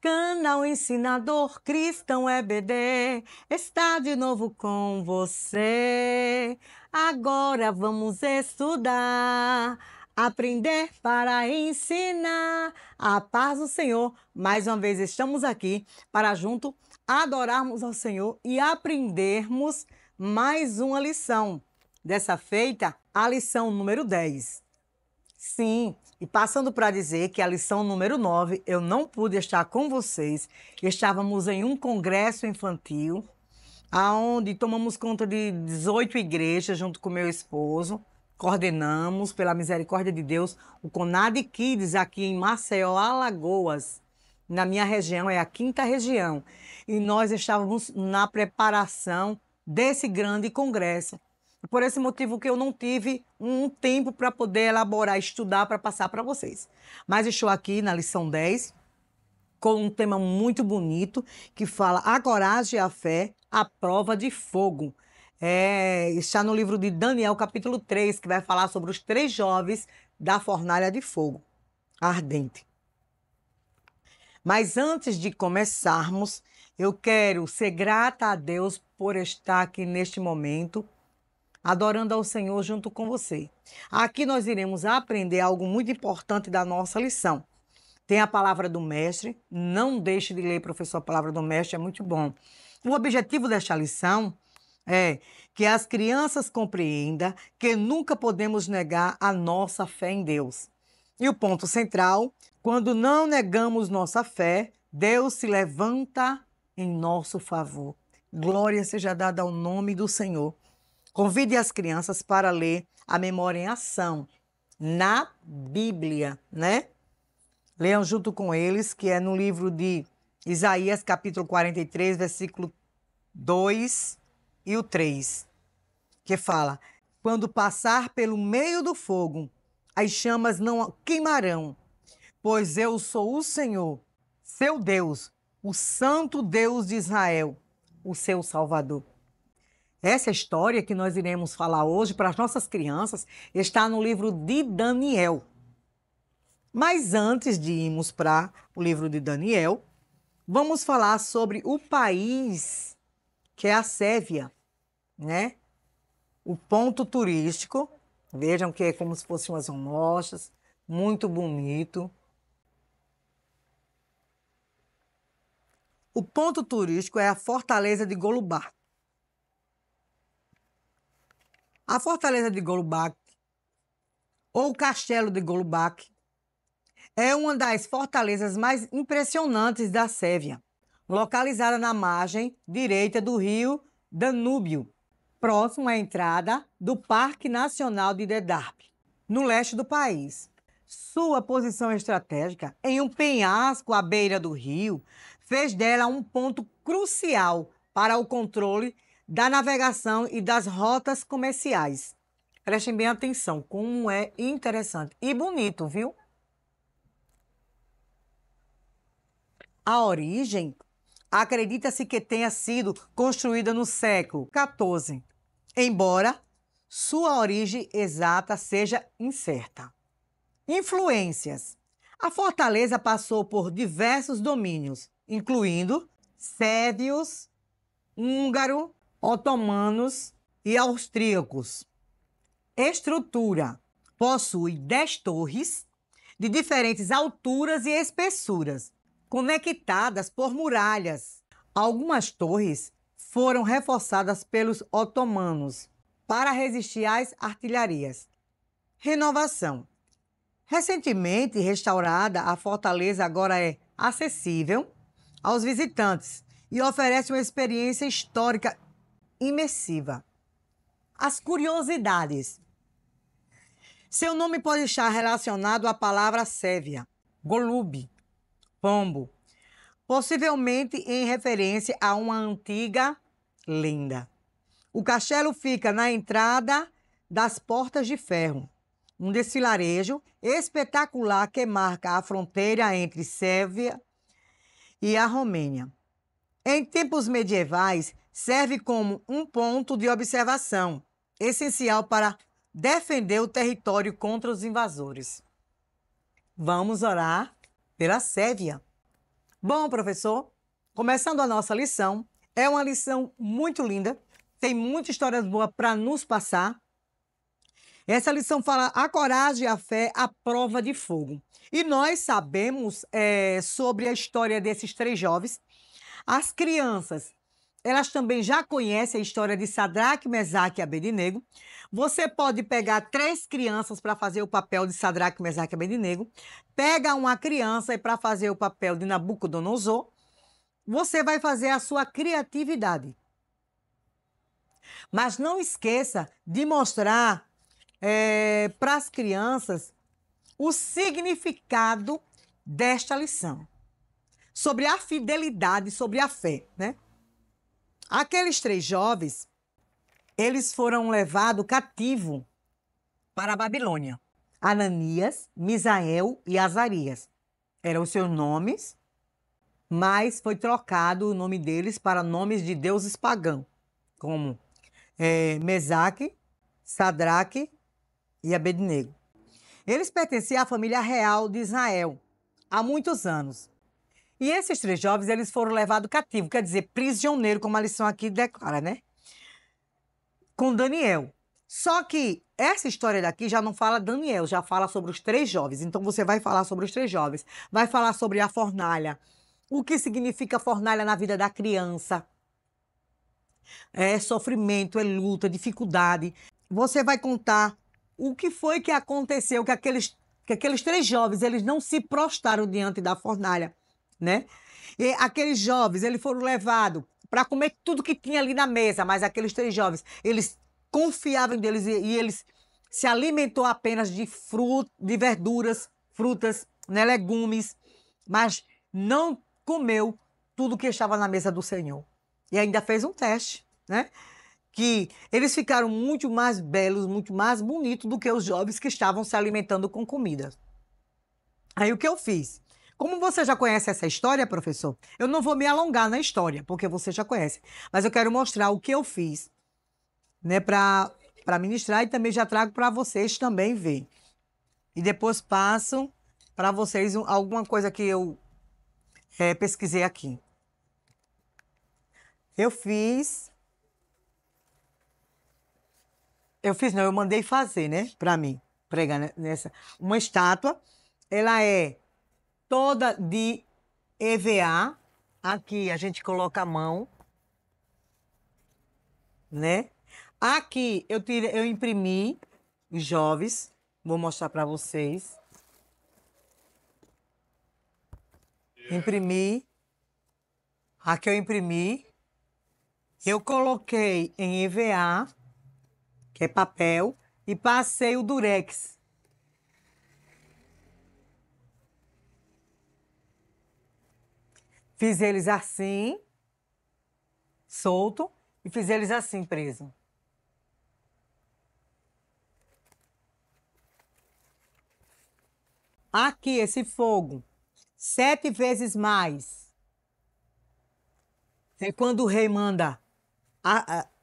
Canal Ensinador Cristão EBD está de novo com você. Agora vamos estudar, aprender para ensinar. A paz do Senhor. Mais uma vez estamos aqui para junto adorarmos ao Senhor e aprendermos mais uma lição. Dessa feita, a lição número 10. Sim, e passando para dizer que a lição número 9, eu não pude estar com vocês. Estávamos em um congresso infantil, onde tomamos conta de 18 igrejas junto com meu esposo. Coordenamos, pela misericórdia de Deus, o Conad Kids aqui em Maceió, Alagoas. Na minha região, é a 5ª região. E nós estávamos na preparação desse grande congresso. Por esse motivo que eu não tive um tempo para poder elaborar, estudar, para passar para vocês. Mas estou aqui na lição 10, com um tema muito bonito, que fala a coragem e a fé, a prova de fogo. Está no livro de Daniel, capítulo 3, que vai falar sobre os 3 jovens da fornalha de fogo ardente. Mas antes de começarmos, eu quero ser grata a Deus por estar aqui neste momento, adorando ao Senhor junto com você. Aqui nós iremos aprender algo muito importante da nossa lição. Tem a palavra do mestre, não deixe de ler, professor, a palavra do mestre, é muito bom. O objetivo desta lição é que as crianças compreendam que nunca podemos negar a nossa fé em Deus. E o ponto central, quando não negamos nossa fé, Deus se levanta em nosso favor. Glória seja dada ao nome do Senhor. Convide as crianças para ler a memória em ação na Bíblia, né? Leiam junto com eles, que é no livro de Isaías, capítulo 43, versículo 2 e o 3, que fala: quando passar pelo meio do fogo, as chamas não queimarão, pois eu sou o Senhor, seu Deus, o Santo Deus de Israel, o seu Salvador. Essa história que nós iremos falar hoje para as nossas crianças está no livro de Daniel. Mas antes de irmos para o livro de Daniel, vamos falar sobre o país que é a Sérvia, né? O ponto turístico, vejam que é como se fossem umas rochas, muito bonito. O ponto turístico é a Fortaleza de Golubac. A Fortaleza de Golubac, ou Castelo de Golubac, é uma das fortalezas mais impressionantes da Sérvia, localizada na margem direita do rio Danúbio, próximo à entrada do Parque Nacional de Dedarp, no leste do país. Sua posição estratégica, em um penhasco à beira do rio, fez dela um ponto crucial para o controle da navegação e das rotas comerciais. Prestem bem atenção, como é interessante e bonito, viu? A origem acredita-se que tenha sido construída no século XIV, embora sua origem exata seja incerta. Influências. A fortaleza passou por diversos domínios, incluindo sérvios, húngaro, otomanos e austríacos. Estrutura. Possui 10 torres de diferentes alturas e espessuras, conectadas por muralhas. Algumas torres foram reforçadas pelos otomanos para resistir às artilharias. Renovação. Recentemente restaurada, a fortaleza agora é acessível aos visitantes e oferece uma experiência histórica imersiva. As curiosidades. Seu nome pode estar relacionado à palavra sérvia, golub, pombo, possivelmente em referência a uma antiga lenda. O castelo fica na entrada das Portas de Ferro, um desfilarejo espetacular que marca a fronteira entre Sérvia e a Romênia. Em tempos medievais, serve como um ponto de observação, essencial para defender o território contra os invasores. Vamos orar pela Sérvia. Bom, professor, começando a nossa lição, é uma lição muito linda, tem muitas histórias boas para nos passar. Essa lição fala a coragem e a fé à prova de fogo. E nós sabemos sobre a história desses três jovens. As crianças, elas também já conhecem a história de Sadraque, Mesaque e Abednego. Você pode pegar três crianças para fazer o papel de Sadraque, Mesaque e Abednego. Pega uma criança para fazer o papel de Nabucodonosor. Você vai fazer a sua criatividade. Mas não esqueça de mostrar para as crianças o significado desta lição. Sobre a fidelidade, sobre a fé, né? Aqueles três jovens, eles foram levados cativo para a Babilônia. Ananias, Misael e Azarias. Eram os seus nomes, mas foi trocado o nome deles para nomes de deuses pagãos, como Mesaque, Sadraque e Abednego. Eles pertenciam à família real de Israel há muitos anos. E esses três jovens, eles foram levados cativos, quer dizer, prisioneiro, como a lição aqui declara, né? Com Daniel. Só que essa história daqui já não fala Daniel, já fala sobre os três jovens. Então você vai falar sobre os três jovens, vai falar sobre a fornalha, o que significa fornalha na vida da criança. É sofrimento, é luta, dificuldade. Você vai contar o que foi que aconteceu, que aqueles três jovens, eles não se prostraram diante da fornalha, né? E aqueles jovens, eles foram levados para comer tudo que tinha ali na mesa, mas aqueles três jovens, eles confiavam deles e eles se alimentou apenas de de verduras, frutas, né, legumes, mas não comeu tudo que estava na mesa do Senhor. E ainda fez um teste, né? Que eles ficaram muito mais belos, muito mais bonitos do que os jovens que estavam se alimentando com comida. Aí o que eu fiz? Como você já conhece essa história, professor, eu não vou me alongar na história, porque você já conhece. Mas eu quero mostrar o que eu fiz, né, para ministrar e também já trago para vocês também ver. E depois passo para vocês alguma coisa que eu pesquisei aqui. Eu mandei fazer, né, para mim, pregar nessa. Uma estátua, ela é toda de EVA. Aqui a gente coloca a mão, né? Aqui eu imprimi os jovens, vou mostrar para vocês. Imprimi. Aqui eu imprimi. Eu coloquei em EVA, que é papel, e passei o durex. Fiz eles assim, solto, e fiz eles assim, preso. Aqui, esse fogo, 7 vezes mais. É quando o rei manda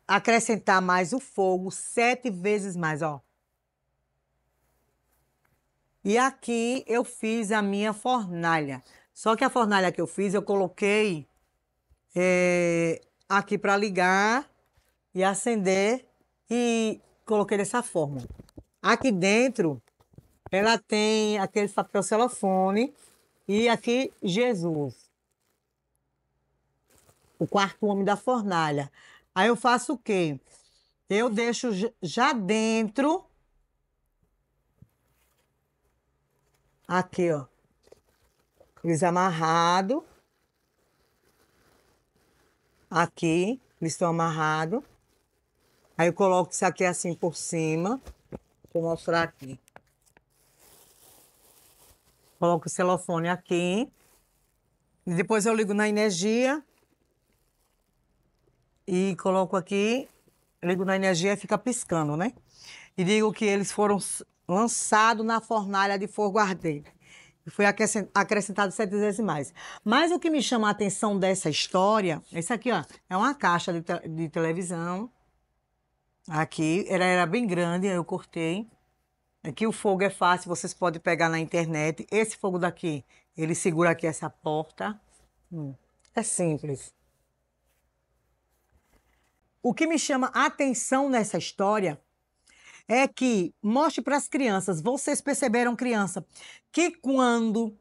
acrescentar mais o fogo, 7 vezes mais, ó. E aqui eu fiz a minha fornalha. Só que a fornalha que eu fiz, eu coloquei aqui para ligar e acender e coloquei dessa forma. Aqui dentro, ela tem aquele papel celofane e aqui Jesus, o quarto homem da fornalha. Aí eu faço o quê? Eu deixo já dentro, aqui, ó, eles amarrados. Aqui, eles estão amarrados. Aí eu coloco isso aqui assim por cima. Vou mostrar aqui. Coloco o celofane aqui. E depois eu ligo na energia. E coloco aqui. Ligo na energia e fica piscando, né? E digo que eles foram lançados na fornalha de fogo ardente. E foi acrescentado 7 vezes mais. Mas o que me chama a atenção dessa história, esse aqui, ó, é uma caixa de televisão. Aqui, ela era bem grande, eu cortei. Aqui o fogo é fácil, vocês podem pegar na internet. Esse fogo daqui, ele segura aqui essa porta. É simples. O que me chama a atenção nessa história é que mostre para as crianças, vocês perceberam, criança, que quando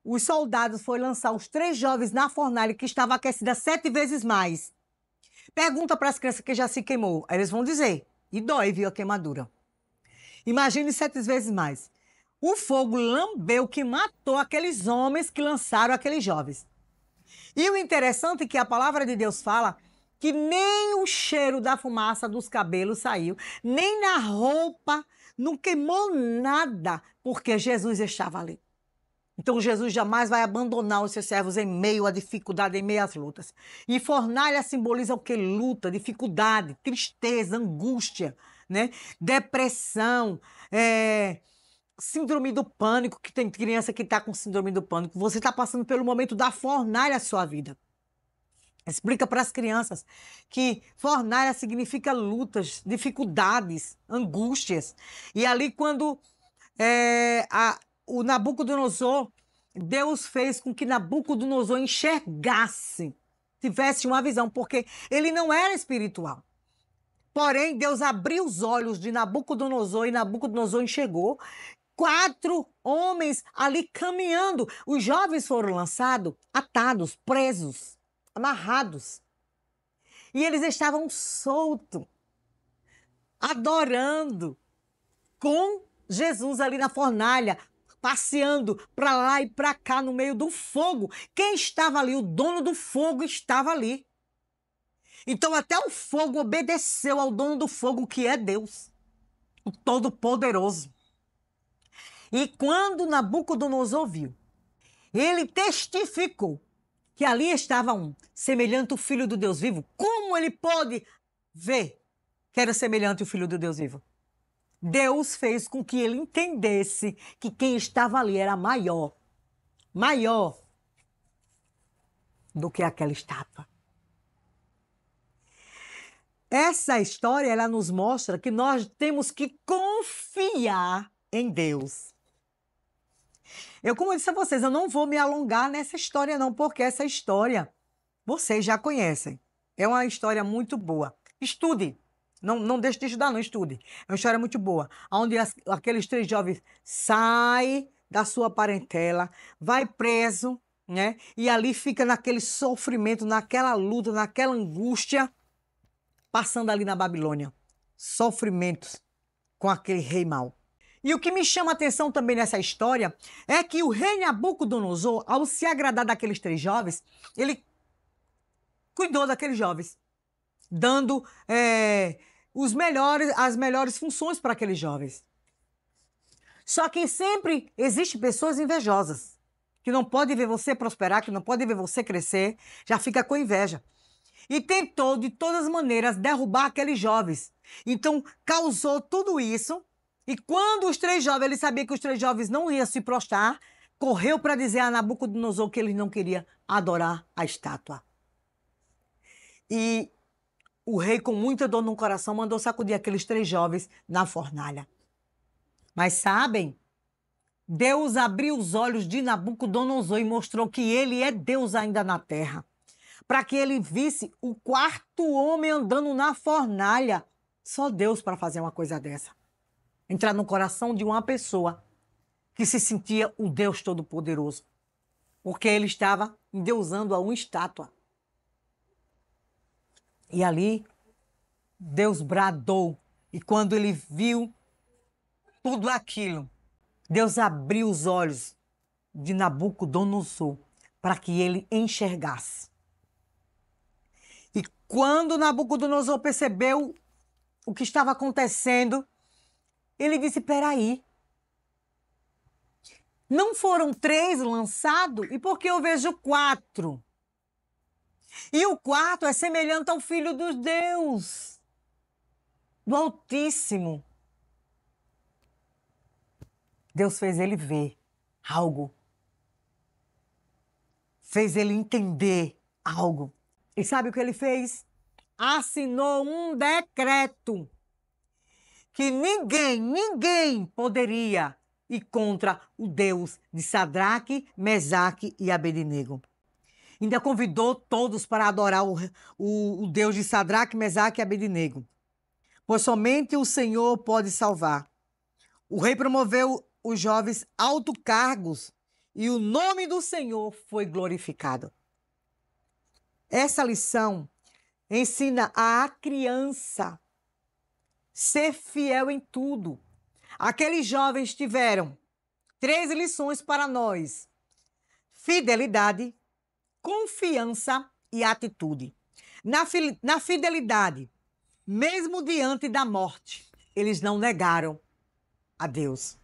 os soldados foram lançar os 3 jovens na fornalha que estava aquecida 7 vezes mais, pergunta para as crianças que já se queimou. Aí eles vão dizer, e dói, viu, a queimadura. Imagine 7 vezes mais. O fogo lambeu que matou aqueles homens que lançaram aqueles jovens. E o interessante é que a palavra de Deus fala que nem o cheiro da fumaça dos cabelos saiu, nem na roupa, não queimou nada, porque Jesus estava ali. Então Jesus jamais vai abandonar os seus servos em meio à dificuldade, em meio às lutas. E fornalha simboliza o que? Luta, dificuldade, tristeza, angústia, né? Depressão, síndrome do pânico, que tem criança que está com síndrome do pânico. Você está passando pelo momento da fornalha na sua vida. Explica para as crianças que fornalha significa lutas, dificuldades, angústias. E ali quando o Nabucodonosor, Deus fez com que Nabucodonosor enxergasse, tivesse uma visão, porque ele não era espiritual. Porém, Deus abriu os olhos de Nabucodonosor e Nabucodonosor enxergou 4 homens ali caminhando. Os jovens foram lançados, atados, presos, amarrados. E eles estavam soltos, adorando, com Jesus ali na fornalha, passeando para lá e para cá no meio do fogo. Quem estava ali? O dono do fogo estava ali. Então até o fogo obedeceu ao dono do fogo, que é Deus, o Todo-Poderoso. E quando Nabucodonosor viu, ele testificou que ali estava um semelhante ao Filho do Deus vivo. Como ele pôde ver que era semelhante ao Filho do Deus vivo? Deus fez com que ele entendesse que quem estava ali era maior do que aquela estátua. Essa história, ela nos mostra que nós temos que confiar em Deus. Como eu disse a vocês, eu não vou me alongar nessa história não, porque essa história vocês já conhecem. É uma história muito boa. Estude. Não deixe de estudar, não, estude. É uma história muito boa. Onde aqueles 3 jovens saem da sua parentela, vai preso, né? E ali fica naquele sofrimento, naquela luta, naquela angústia, passando ali na Babilônia. Sofrimentos com aquele rei mau. E o que me chama a atenção também nessa história é que o rei Nabucodonosor, ao se agradar daqueles 3 jovens, ele cuidou daqueles jovens, dando as melhores funções para aqueles jovens. Só que sempre existem pessoas invejosas, que não podem ver você prosperar, que não podem ver você crescer, já fica com inveja. E tentou, de todas as maneiras, derrubar aqueles jovens. Então, causou tudo isso. E quando os 3 jovens, ele sabia que os 3 jovens não iam se prostrar, correu para dizer a Nabucodonosor que ele não queria adorar a estátua. E o rei, com muita dor no coração, mandou sacudir aqueles 3 jovens na fornalha. Mas sabem, Deus abriu os olhos de Nabucodonosor e mostrou que ele é Deus ainda na terra, para que ele visse o 4º homem andando na fornalha. Só Deus para fazer uma coisa dessa. Entrar no coração de uma pessoa que se sentia o Deus Todo-Poderoso, porque ele estava endeusando a uma estátua. E ali, Deus bradou, e quando ele viu tudo aquilo, Deus abriu os olhos de Nabucodonosor para que ele enxergasse. E quando Nabucodonosor percebeu o que estava acontecendo, ele disse, peraí, não foram 3 lançados? E por que eu vejo 4? E o 4º é semelhante ao Filho dos Deus, do Altíssimo. Deus fez ele ver algo. Fez ele entender algo. E sabe o que ele fez? Assinou um decreto que ninguém poderia ir contra o Deus de Sadraque, Mesaque e Abednego. Ainda convidou todos para adorar o Deus de Sadraque, Mesaque e Abednego, pois somente o Senhor pode salvar. O rei promoveu os jovens altos cargos e o nome do Senhor foi glorificado. Essa lição ensina a criança ser fiel em tudo. Aqueles jovens tiveram 3 lições para nós: fidelidade, confiança e atitude. Na fidelidade, mesmo diante da morte, eles não negaram a Deus.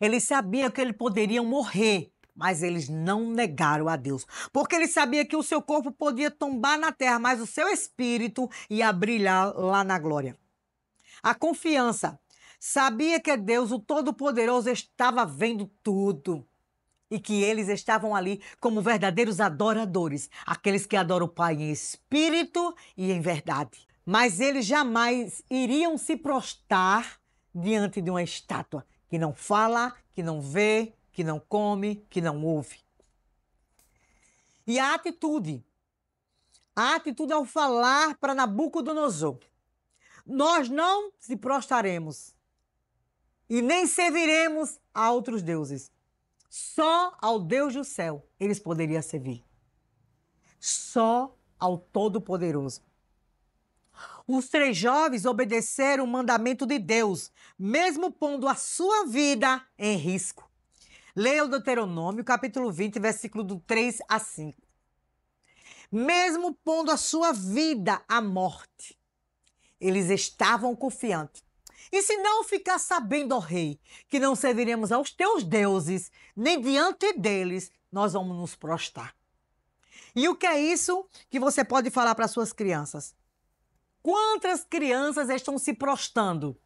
Eles sabiam que eles poderiam morrer, mas eles não negaram a Deus. Porque eles sabiam que o seu corpo podia tombar na terra, mas o seu espírito ia brilhar lá na glória. A confiança. Sabia que Deus, o Todo-Poderoso, estava vendo tudo. E que eles estavam ali como verdadeiros adoradores, aqueles que adoram o Pai em espírito e em verdade. Mas eles jamais iriam se prostrar diante de uma estátua que não fala, que não vê, que não come, que não ouve. E a atitude ao falar para Nabucodonosor: nós não se prostraremos e nem serviremos a outros deuses. Só ao Deus do céu eles poderiam servir. Só ao Todo-Poderoso. Os 3 jovens obedeceram o mandamento de Deus, mesmo pondo a sua vida em risco. Leia o Deuteronômio, capítulo 20, versículo do 3 a 5. Mesmo pondo a sua vida à morte, eles estavam confiantes. E se não ficar sabendo, ó rei, que não serviremos aos teus deuses, nem diante deles, nós vamos nos prostrar. E o que é isso que você pode falar para suas crianças? Quantas crianças estão se prostrando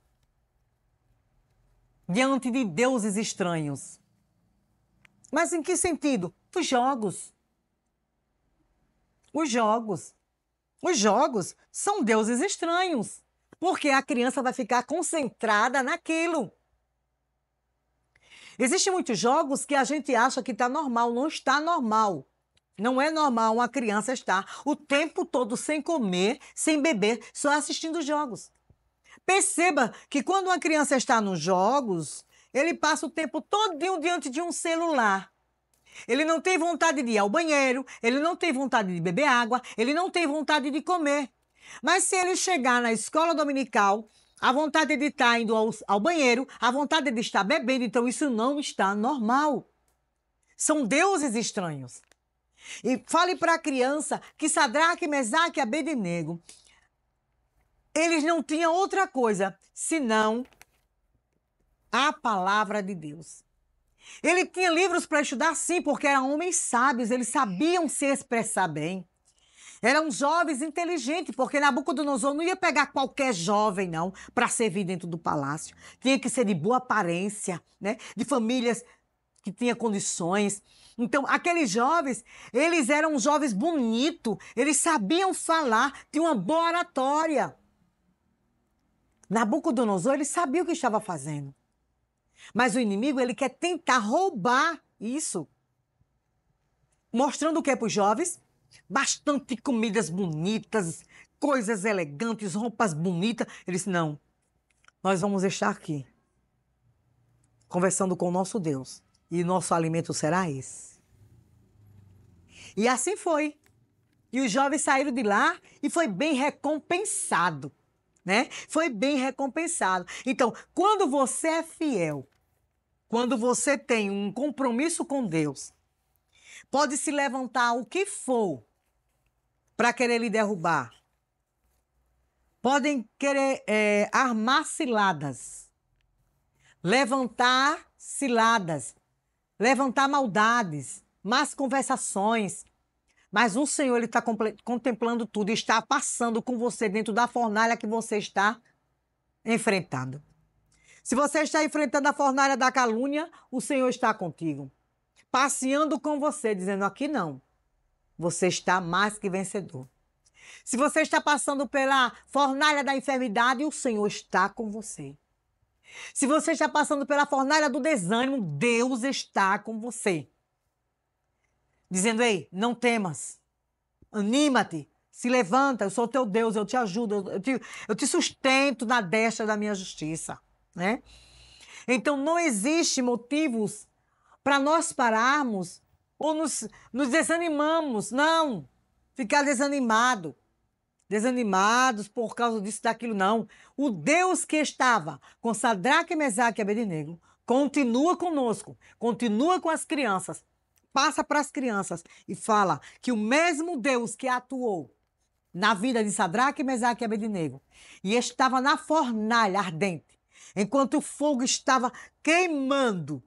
diante de deuses estranhos? Mas em que sentido? Os jogos. Os jogos. Os jogos são deuses estranhos, porque a criança vai ficar concentrada naquilo. Existem muitos jogos que a gente acha que está normal, não está normal. Não é normal uma criança estar o tempo todo sem comer, sem beber, só assistindo jogos. Perceba que quando uma criança está nos jogos, ele passa o tempo todo diante de um celular. Ele não tem vontade de ir ao banheiro, ele não tem vontade de beber água, ele não tem vontade de comer. Mas se ele chegar na escola dominical, a vontade de estar indo ao banheiro, a vontade de estar bebendo, então isso não está normal. São deuses estranhos. E fale para a criança que Sadraque, Mesaque e Abednego, eles não tinham outra coisa senão a palavra de Deus. Ele tinha livros para estudar, sim, porque eram homens sábios, eles sabiam se expressar bem. Eram jovens inteligentes, porque Nabucodonosor não ia pegar qualquer jovem, não, para servir dentro do palácio. Tinha que ser de boa aparência, né? De famílias que tinham condições. Então, aqueles jovens, eles eram jovens bonitos, eles sabiam falar, tinham uma boa oratória. Nabucodonosor, ele sabia o que estava fazendo. Mas o inimigo, ele quer tentar roubar isso. Mostrando o que é para os jovens? Bastante comidas bonitas, coisas elegantes, roupas bonitas. Ele disse, não, nós vamos estar aqui, conversando com o nosso Deus. E nosso alimento será esse. E assim foi. E os jovens saíram de lá e foi bem recompensado, né? Foi bem recompensado. Então, quando você é fiel, quando você tem um compromisso com Deus, pode se levantar o que for para querer lhe derrubar. Podem querer armar ciladas, levantar ciladas, levantar maldades, más conversações. Mas o Senhor, ele está contemplando tudo e está passando com você dentro da fornalha que você está enfrentando. Se você está enfrentando a fornalha da calúnia, o Senhor está contigo, passeando com você, dizendo, aqui não, você está mais que vencedor. Se você está passando pela fornalha da enfermidade, o Senhor está com você. Se você está passando pela fornalha do desânimo, Deus está com você. dizendo: ei, não temas, anima-te, se levanta, eu sou teu Deus, eu te ajudo, eu te sustento na destra da minha justiça, né? Então não existe motivos para nós pararmos ou nos desanimamos, não. Ficar desanimados por causa disso, daquilo, não. O Deus que estava com Sadraque, Mesaque e Abednego continua conosco, continua com as crianças, passa para as crianças e fala que o mesmo Deus que atuou na vida de Sadraque, Mesaque e Abednego e estava na fornalha ardente, enquanto o fogo estava queimando,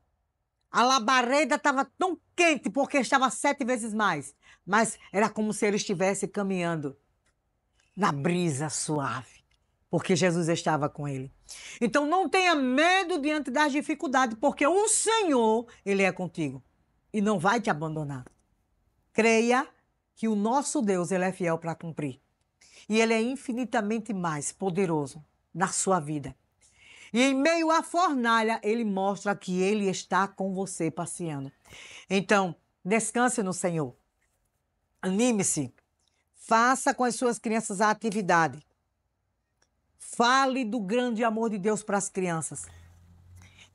a labareda estava tão quente porque estava 7 vezes mais, mas era como se ele estivesse caminhando na brisa suave, porque Jesus estava com ele. Então não tenha medo diante das dificuldades, porque o Senhor, ele é contigo e não vai te abandonar. Creia que o nosso Deus, ele é fiel para cumprir. E ele é infinitamente mais poderoso na sua vida. E em meio à fornalha, ele mostra que ele está com você passeando. Então, descanse no Senhor. Anime-se. Faça com as suas crianças a atividade. Fale do grande amor de Deus para as crianças.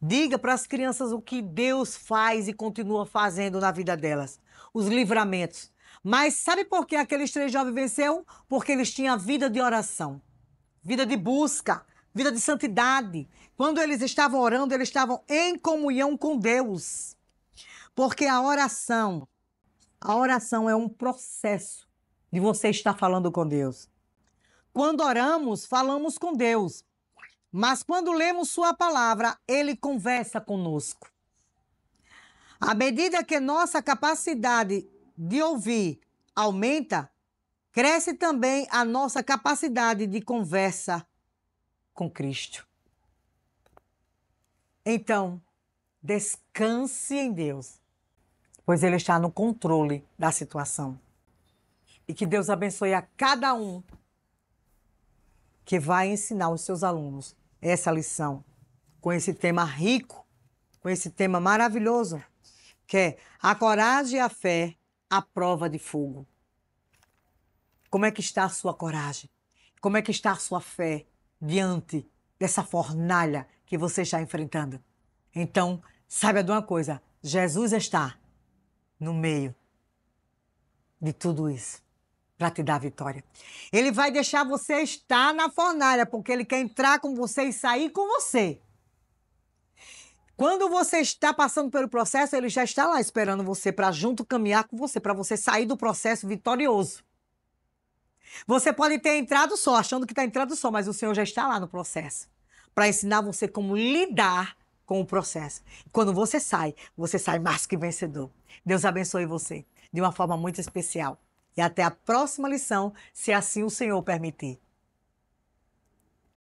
Diga para as crianças o que Deus faz e continua fazendo na vida delas. Os livramentos. Mas sabe por que aqueles 3 jovens venceram? Porque eles tinham vida de oração, vida de busca, vida de santidade. Quando eles estavam orando, eles estavam em comunhão com Deus. Porque a oração é um processo de você estar falando com Deus. Quando oramos, falamos com Deus. Mas quando lemos sua palavra, ele conversa conosco. À medida que nossa capacidade de ouvir aumenta, cresce também a nossa capacidade de conversa com Cristo. Então, descanse em Deus, pois ele está no controle da situação. E que Deus abençoe a cada um que vai ensinar os seus alunos essa lição, com esse tema rico, com esse tema maravilhoso, que é a coragem e a fé à prova de fogo. Como é que está a sua coragem? Como é que está a sua fé diante dessa fornalha que você está enfrentando? Então, saiba de uma coisa, Jesus está no meio de tudo isso para te dar vitória. Ele vai deixar você estar na fornalha, porque ele quer entrar com você e sair com você. Quando você está passando pelo processo, ele já está lá esperando você para junto caminhar com você, para você sair do processo vitorioso. Você pode ter entrado só, achando que está entrando só, mas o Senhor já está lá no processo, para ensinar você como lidar com o processo. Quando você sai mais que vencedor. Deus abençoe você de uma forma muito especial. E até a próxima lição, se assim o Senhor permitir.